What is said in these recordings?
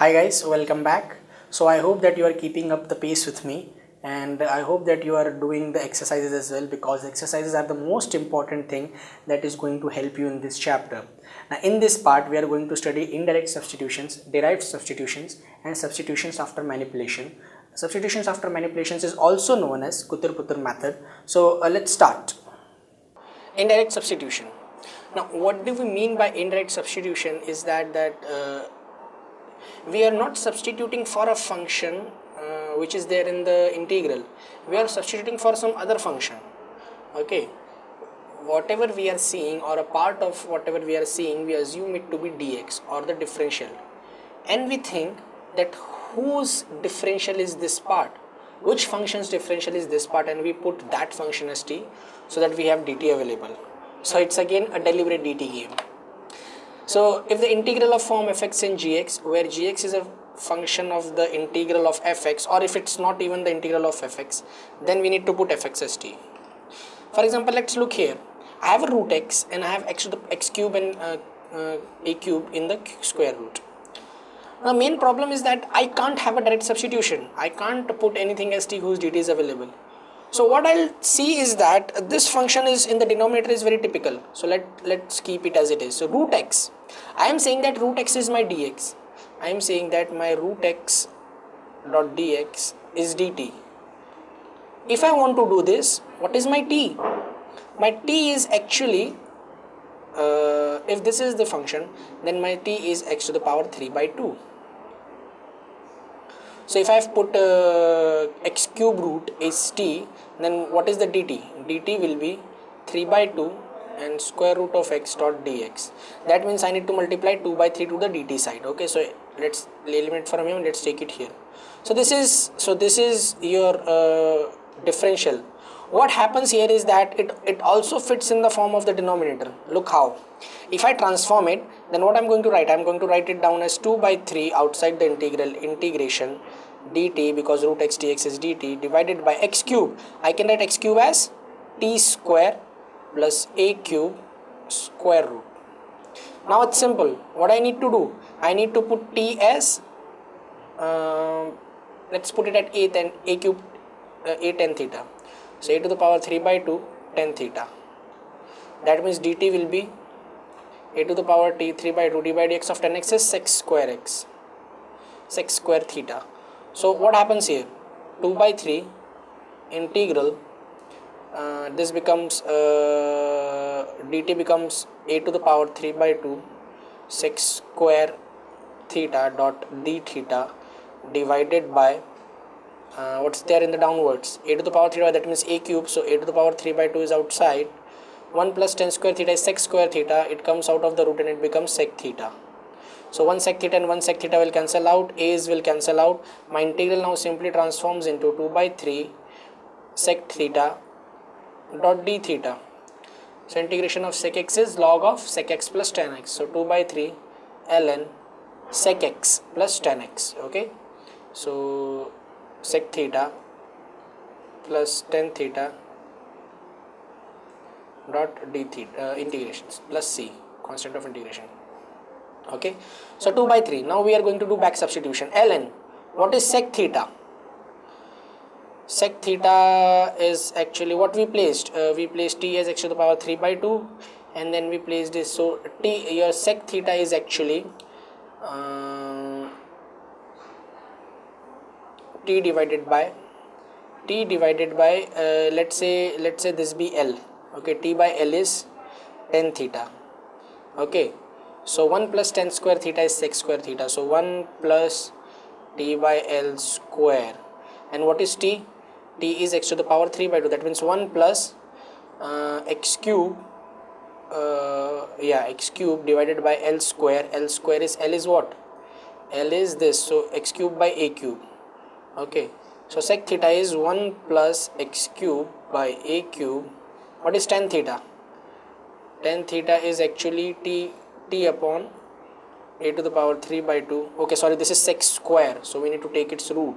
Hi guys, welcome back. So I hope that you are keeping up the pace with me, and I hope that you are doing the exercises as well, because exercises are the most important thing that is going to help you in this chapter. Now in this part we are going to study indirect substitutions, derived substitutions and substitutions after manipulation. Substitutions after manipulations is also known as Kutur-Putur method. So let's start. Indirect substitution. Now what do we mean by indirect substitution is that we are not substituting for a function which is there in the integral. We are substituting for some other function. Okay, whatever we are seeing, or a part of whatever we are seeing, we assume it to be dx or the differential, and we think that whose differential is this part, which function's differential is this part, and we put that function as t so that we have dt available. So it's again a deliberate dt game. So if the integral of form fx in gx, where gx is a function of the integral of fx, or if it's not even the integral of fx, then we need to put fx as t. For example, let's look here. I have a root x and I have x to the x cube and a cube in the square root. Now the main problem is that I can't have a direct substitution. I can't put anything as t whose dt is available. So what I'll see is that this function is in the denominator is very typical. So let's keep it as it is. So root x, I am saying that root x is my dx. I am saying that my root x dot dx is dt. If I want to do this, what is my t? My t is actually, if this is the function, then my t is x to the power 3 by 2. So if I have put x cube root is t, then what is the dt? dt will be 3 by 2 and square root of x dot dx. That means I need to multiply 2 by 3 to the dt side. Okay, so let's eliminate from here, let's take it here. So this is your differential. What happens here is that it also fits in the form of the denominator. Look how. If I transform it, then what I'm going to write? I'm going to write it down as 2 by 3 outside the integration dt, because root x dx is dt, divided by x cube. I can write x cube as t square plus a cube square root. Now it's simple. What I need to do? I need to put t as, let's put it at a cube, a tan theta. So a to the power 3 by 2 tan theta. That means dt will be a to the power t 3 by 2 d by dx of tan x is sec square theta. So what happens here? 2 by 3 integral, this becomes dt becomes a to the power 3 by 2 sec square theta dot d theta divided by what's there in the downwards, a to the power 3 by, that means a cube. So a to the power 3 by 2 is outside. 1 plus tan square theta is sec square theta. It comes out of the root and it becomes sec theta. So 1 sec theta and 1 sec theta will cancel out, a's will cancel out. My integral now simply transforms into 2 by 3 sec theta dot d theta. So integration of sec x is log of sec x plus tan x. So 2 by 3 ln sec x plus tan x. Okay, so sec theta plus tan theta dot d theta integrations plus c, constant of integration. Okay, so 2 by 3. Now we are going to do back substitution. Ln, what is sec theta? Sec theta is actually what we placed. We placed t as x to the power 3 by 2, and then we placed this. So t, your sec theta is actually t divided by let's say this be L. Okay, t by L is tan theta. Okay, so 1 plus tan square theta is sec square theta. So 1 plus t by L square, and what is t? T is x to the power 3 by 2. That means 1 plus x cube, x cube divided by L square. L square is, L is what? L is this, so x cube by a cube. Okay, so sec theta is 1 plus x cube by a cube. What is tan theta? Tan theta is actually t upon a to the power 3 by 2. Okay, sorry, this is sec square, so we need to take its root.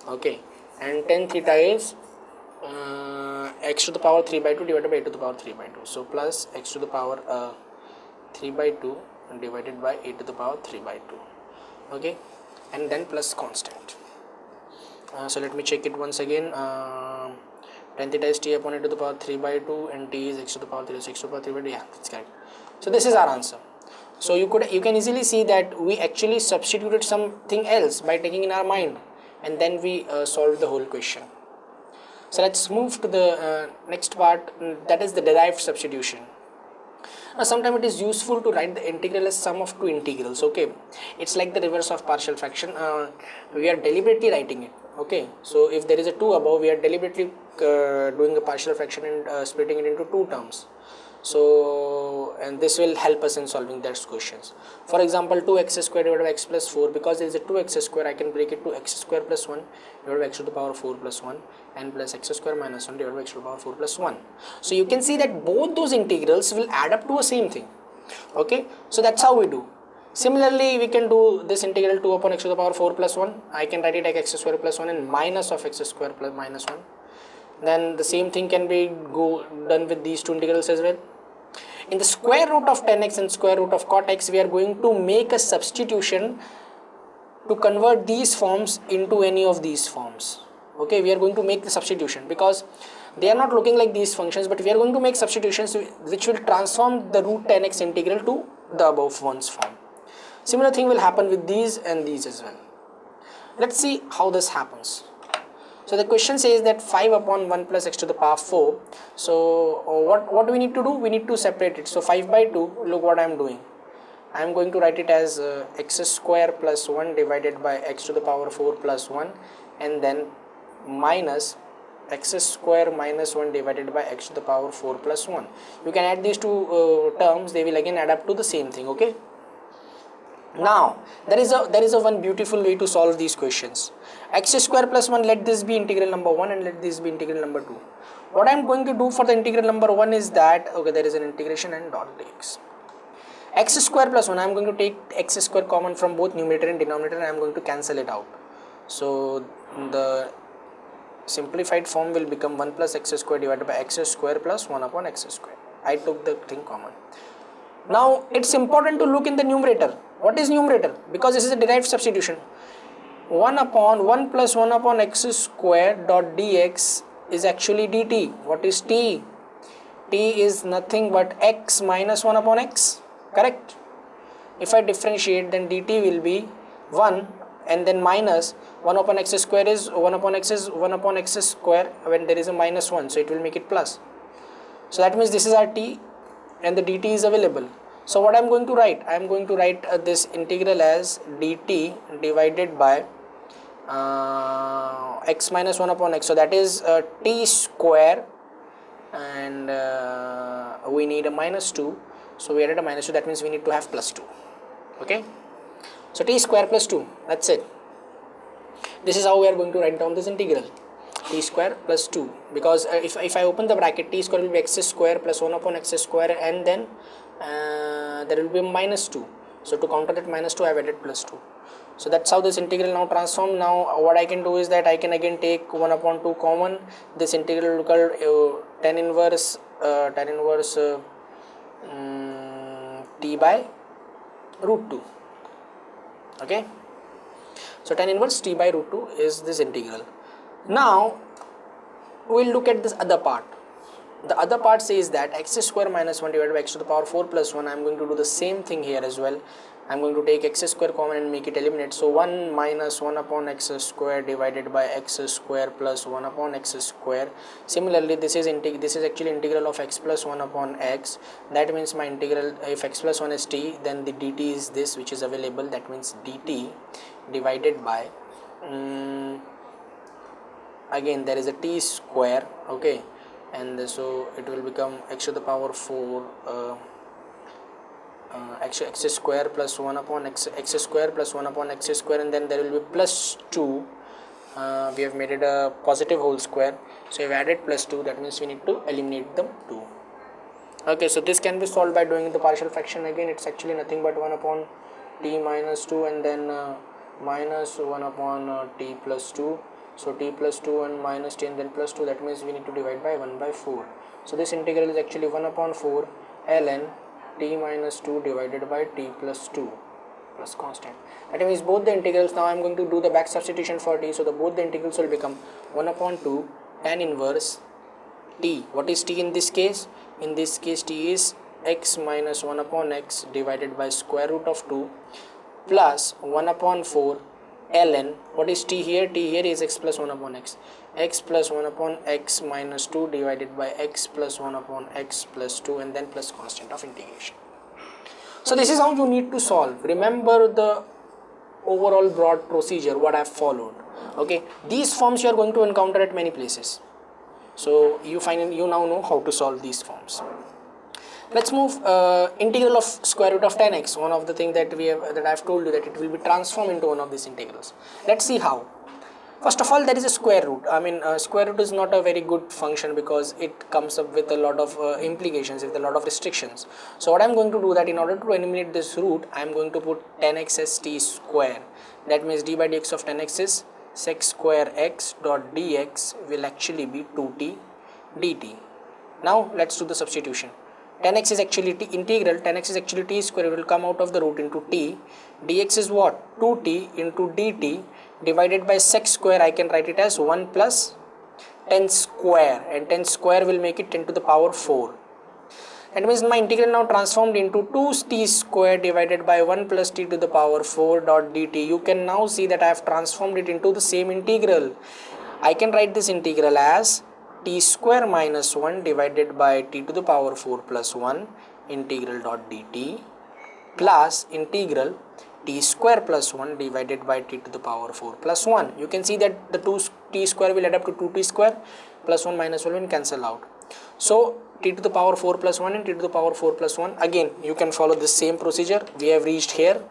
Okay, and tan theta is x to the power 3 by 2 divided by a to the power 3 by 2. So plus x to the power 3 by 2 divided by a to the power 3 by 2. okay, and then plus constant. So let me check it once again. Tan theta is t upon e to the power 3 by 2 and t is x to the power 3, 6 to the power 3 by 2. Yeah, that's correct. So this is our answer. So you can easily see that we actually substituted something else by taking in our mind, and then we solved the whole question. So let's move to the next part, that is the derived substitution. Now sometimes it is useful to write the integral as sum of two integrals, okay. It's like the reverse of partial fraction. We are deliberately writing it, okay. So if there is a 2 above, we are deliberately doing a partial fraction and splitting it into two terms. So, and this will help us in solving those questions. For example, 2x square divided by x plus 4, because there is a 2x square, I can break it to x square plus 1 divided by x to the power 4 plus 1 and plus x square minus 1 divided by x to the power 4 plus 1. So you can see that both those integrals will add up to a same thing, okay. So that's how we do. Similarly, we can do this integral 2 upon x to the power 4 plus 1. I can write it like x square plus 1 and minus of x square plus minus 1. Then the same thing can be done with these two integrals as well. In the square root of 10x and square root of cot x, we are going to make a substitution to convert these forms into any of these forms, okay. We are going to make the substitution because they are not looking like these functions, but we are going to make substitutions which will transform the root 10x integral to the above one's form. Similar thing will happen with these and these as well. Let's see how this happens. So the question says that 5 upon 1 plus x to the power 4. So what do we need to do? We need to separate it. So 5 by 2, look what I am doing. I am going to write it as x square plus 1 divided by x to the power 4 plus 1 and then minus x square minus 1 divided by x to the power 4 plus 1. You can add these two terms, they will again add up to the same thing, okay. Now there is a one beautiful way to solve these questions. X square plus 1, let this be integral number 1 and let this be integral number 2. What I am going to do for the integral number 1 is that, okay, there is an integration and dot dx. X square plus 1, I am going to take x square common from both numerator and denominator and I am going to cancel it out. So the simplified form will become 1 plus x square divided by x square plus 1 upon x square. I took the thing common. Now it's important to look in the numerator. What is numerator? Because this is a derived substitution. 1 upon 1 plus 1 upon x square dot dx is actually dt. What is t? T is nothing but x minus 1 upon x, correct? If I differentiate, then dt will be 1 and then minus 1 upon x square is 1 upon x is 1 upon x square when there is a minus 1, so it will make it plus. So that means this is our t and the dt is available. So what I am going to write? I am going to write this integral as dt divided by x minus 1 upon x. So that is t square and we need a minus 2. So we added a minus 2, that means we need to have plus 2. Okay. So t square plus 2, that's it. This is how we are going to write down this integral. T square plus 2, because if I open the bracket, t square will be x square plus 1 upon x square and then there will be minus 2. So to counter that minus 2, I have added plus 2. So that's how this integral now transform. Now what I can do is that I can again take 1 upon 2 common. This integral will call tan inverse t by root 2. Okay. So tan inverse t by root 2 is this integral. Now we'll look at this other part. The other part says that x square minus 1 divided by x to the power 4 plus 1. I am going to do the same thing here as well. I am going to take x square common and make it eliminate. So 1 minus 1 upon x square divided by x square plus 1 upon x square. Similarly, this is actually integral of x plus 1 upon x. That means my integral, if x plus 1 is t, then the dt is this which is available. That means dt divided by again there is a t square, okay, and so it will become x to the power 4 x square plus 1 upon x square plus 1 upon x square, and then there will be plus 2. We have made it a positive whole square, so we have added plus 2. That means we need to eliminate them 2. Okay, so this can be solved by doing the partial fraction again. It's actually nothing but 1 upon t minus 2 and then minus 1 upon t plus 2. So t plus 2 and minus t and then plus 2, that means we need to divide by 1 by 4. So this integral is actually 1 upon 4 ln t minus 2 divided by t plus 2. plus constant. That means both the integrals, now I am going to do the back substitution for t, so both the integrals will become 1 upon 2 tan inverse t. What is t in this case? In this case t is x minus 1 upon x divided by square root of 2 plus 1 upon 4 ln. What is t here? T here is x plus 1 upon x. X plus 1 upon x minus 2 divided by x plus 1 upon x plus 2 and then plus constant of integration. So this is how you need to solve. Remember the overall broad procedure what I have followed. Okay, these forms you are going to encounter at many places. So you now know how to solve these forms. Let's move integral of square root of 10x. One of the things that I have told you that it will be transformed into one of these integrals. Let's see how. First of all, there is a square root. Square root is not a very good function because it comes up with a lot of implications, with a lot of restrictions. So what I am going to do that in order to eliminate this root, I am going to put 10x as t square. That means d by dx of 10x is sec square x dot dx will actually be 2t dt. Now let's do the substitution. 10x is actually t integral, 10x is actually t square, it will come out of the root into t. Dx is what? 2t into dt divided by sec square. I can write it as 1 plus 10 square, and 10 square will make it 10 to the power 4. That means my integral now transformed into 2t square divided by 1 plus t to the power 4 dot dt. You can now see that I have transformed it into the same integral. I can write this integral as t square minus 1 divided by t to the power 4 plus 1 integral dot dt plus integral t square plus 1 divided by t to the power 4 plus 1. You can see that the 2t square will add up to 2t square plus 1 minus 1 will cancel out. So t to the power 4 plus 1 and t to the power 4 plus 1. Again, you can follow the same procedure. We have reached here.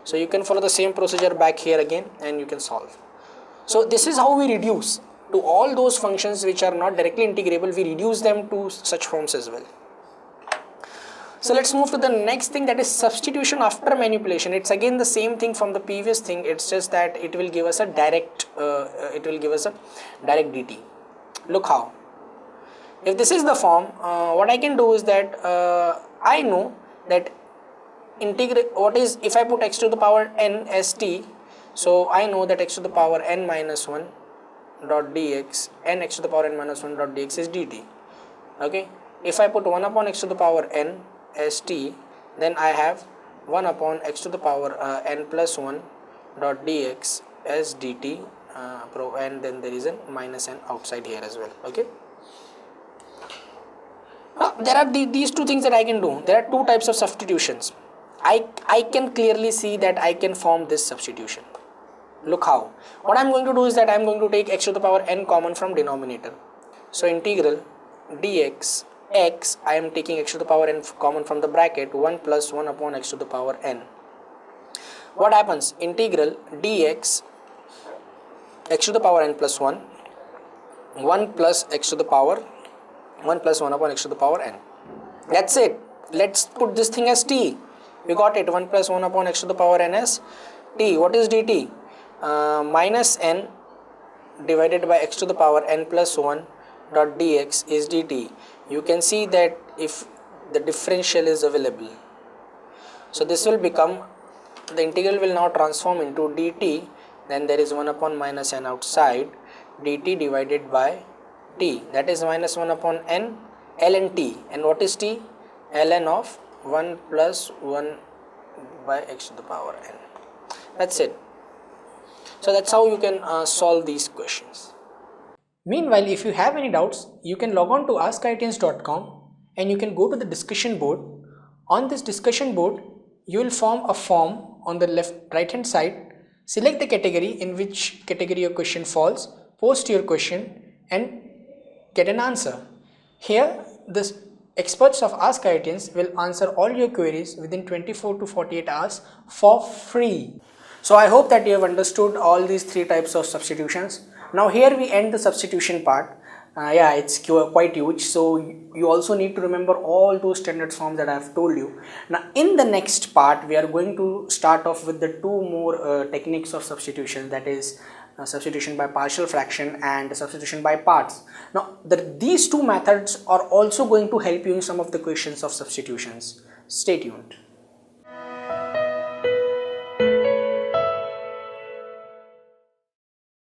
So you can follow the same procedure back here again and you can solve. So this is how we reduce to all those functions which are not directly integrable. We reduce them to such forms as well. So let's move to the next thing, that is substitution after manipulation. It's again the same thing from the previous thing. It's just that it will give us a direct dt. Look how. If this is the form, what I can do is that I know that what is, if I put x to the power n as t, so I know that x to the power n minus 1 dot dx, n x to the power n minus 1 dot dx is dt. Okay, if I put 1 upon x to the power n as t, then I have 1 upon x to the power n plus 1 dot dx as dt, and then there is a minus n outside here as well. Okay, there are these two things that I can do. There are two types of substitutions. I can clearly see that I can form this substitution. Look how. What I am going to do is that I am going to take x to the power n common from denominator. So integral dx x, I am taking x to the power n common from the bracket, 1 plus 1 upon x to the power n. What happens? Integral dx x to the power n plus 1, 1 plus x to the power 1 plus 1 upon x to the power n. That's it. Let's put this thing as t. We got it. 1 plus 1 upon x to the power n as t. What is dt? Minus n divided by x to the power n plus 1 dot dx is dt. You can see that if the differential is available, so this will become, the integral will now transform into dt, then there is 1 upon minus n outside, dt divided by t, that is minus 1 upon n ln t. And what is t? ln of 1 plus 1 by x to the power n. That's it. So that's how you can solve these questions. Meanwhile, if you have any doubts, you can log on to askiitns.com and you can go to the discussion board. On this discussion board, you will form a form on the right hand side. Select the category in which category your question falls, post your question and get an answer. Here, the experts of Ask IITians will answer all your queries within 24 to 48 hours for free. So I hope that you have understood all these three types of substitutions. Now here we end the substitution part. Yeah, it's quite huge, so you also need to remember all those standard forms that I have told you. Now in the next part, we are going to start off with the two more techniques of substitution, that is substitution by partial fraction and substitution by parts. Now these two methods are also going to help you in some of the questions of substitutions. Stay tuned.